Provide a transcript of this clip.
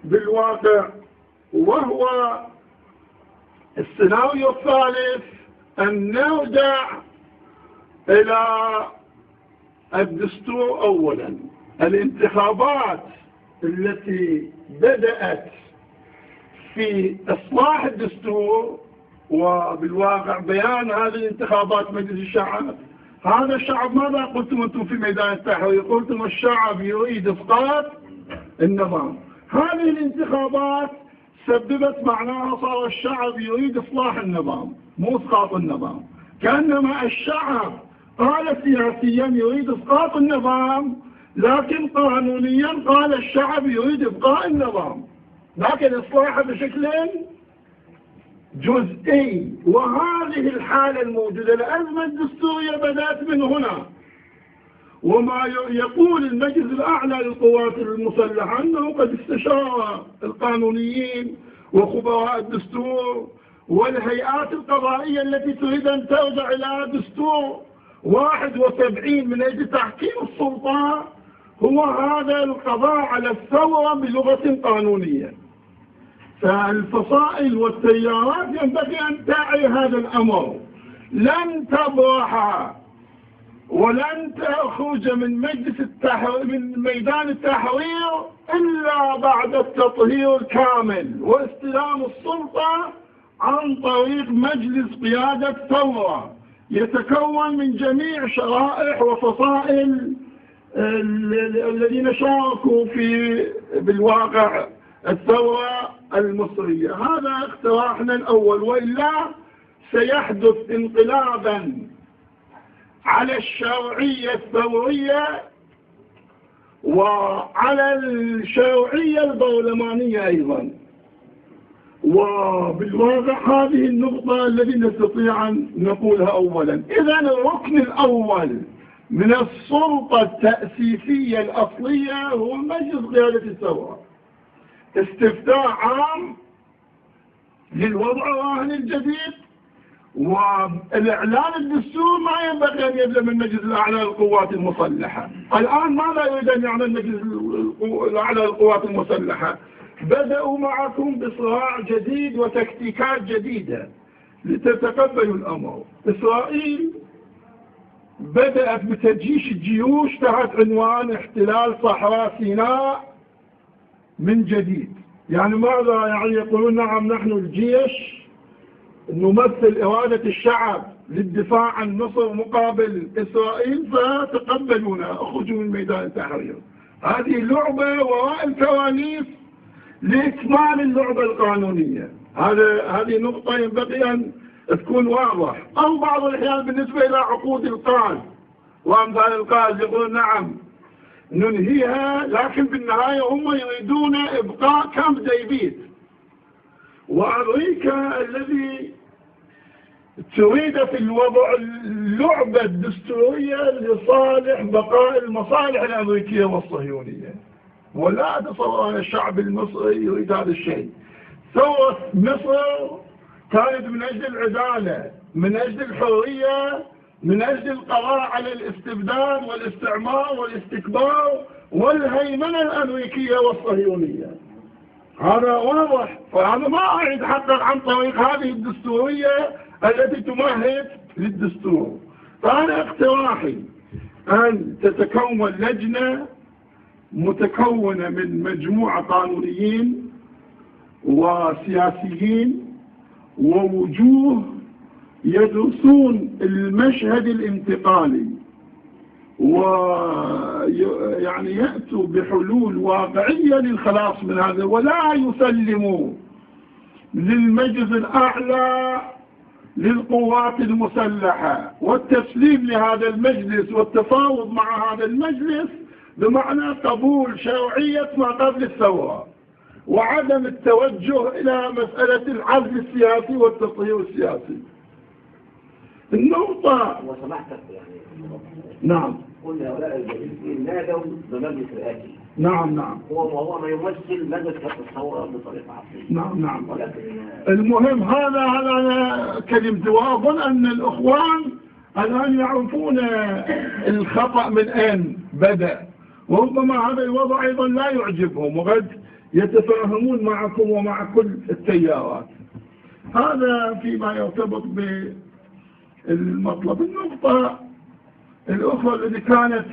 بالواقع، وهو السيناريو الثالث أن نرجع إلى الدستور. أولا الانتخابات التي بدأت في إصلاح الدستور وبالواقع بيان هذه الانتخابات مجلس الشعب، هذا الشعب ماذا قلتم أنتم في ميدان التحرير؟ قلتم الشعب يريد إسقاط النظام. هذه الانتخابات سببت معناها صار الشعب يريد إصلاح النظام مو إسقاط النظام، كأنما الشعب قال سياسيا يريد إسقاط النظام، لكن قانونيا قال الشعب يريد إبقاء النظام، لكن إصلاحه بشكل جزئي. وهذه الحالة الموجودة، الأزمة الدستورية بدأت من هنا. وما يقول المجلس الأعلى للقوات المسلحة أنه قد استشار القانونيين وخبراء الدستور والهيئات القضائية التي تريد أن ترجع إلى دستور 71 من أجل تحكيم السلطة، هو هذا القضاء على الثورة بلغة قانونية. فالفصائل والتيارات ينبغي أن تعي هذا الأمر، لن تبرح ولن تخرج من من ميدان التحرير إلا بعد التطهير الكامل واستلام السلطة عن طريق مجلس قيادة ثورة يتكون من جميع شرائح وفصائل الذين شاركوا في بالواقع الثورة المصرية. هذا اقتراحنا الأول، وإلا سيحدث انقلابا على الشرعية الثورية وعلى الشرعية البرلمانية أيضا. وبالواقع هذه النقطة التي نستطيع أن نقولها أولا. إذن الركن الأول من السلطة التأسيسية الأصلية هو مجلس قيادة الثورة، استفتاء عام للوضع الراهن الجديد، والإعلان الدستور ما ينبغي أن يبدأ من المجلس الأعلى للقوات المسلحة. الآن ماذا يريد أن يعمل المجلس الأعلى للقوات المسلحة؟ بدأوا معكم بصراع جديد وتكتيكات جديدة لتتقبلوا الأمر. إسرائيل بدأت بتجيش الجيوش تحت عنوان احتلال صحراء سيناء من جديد. يعني ماذا يعني؟ يقولون نعم نحن الجيش نمثل إرادة الشعب للدفاع عن مصر مقابل إسرائيل، فتقبلونا اخرجوا من ميدان التحرير. هذه لعبة وراء الكواليس لإكمال اللعبة القانونية. هذه نقطة ينبغي أن تكون واضح. أو بعض الأحيان بالنسبة إلى عقود القاز وأمثال القاز يقولون نعم ننهيها، لكن بالنهاية هم يريدون إبقاء كامب ديفيد. وأمريكا الذي تريد في الوضع اللعبة الدستورية لصالح بقاء المصالح الأمريكية والصهيونية، ولا أتصور أن الشعب المصري يريد هذا الشيء. ثورة مصر كانت من أجل العدالة، من أجل الحرية، من أجل القضاء على الاستبداد والاستعمار والاستكبار والهيمنة الأمريكية والصهيونية. هذا واضح. فهذا ما يتحقق عن طريق هذه الدستورية التي تمهد للدستور. فأنا اقتراحي أن تتكون لجنة متكونة من مجموعة قانونيين وسياسيين ووجوه يدرسون المشهد الانتقالي، ويعني يأتوا بحلول واقعية للخلاص من هذا، ولا يسلموا للمجلس الأعلى للقوات المسلحة والتسليم لهذا المجلس والتفاوض مع هذا المجلس بمعنى قبول شرعية ما قبل الثورة وعدم التوجه إلى مسألة العزل السياسي والتطهير السياسي. النقطة وسمعتك يعني نعم قلنا هؤلاء الجديدين نادوا بمجلس رئاسي. نعم هو ما يمثل مجلس الثورة بطريقة عقلية. نعم المهم هذا كلمة. وأظن أن الأخوان الآن يعرفون الخطأ من أين بدأ، وربما هذا الوضع أيضا لا يعجبهم، وقد يتفاهمون معكم ومع كل التيارات. هذا فيما يرتبط بالمطلب. النقطة الأخرى التي كانت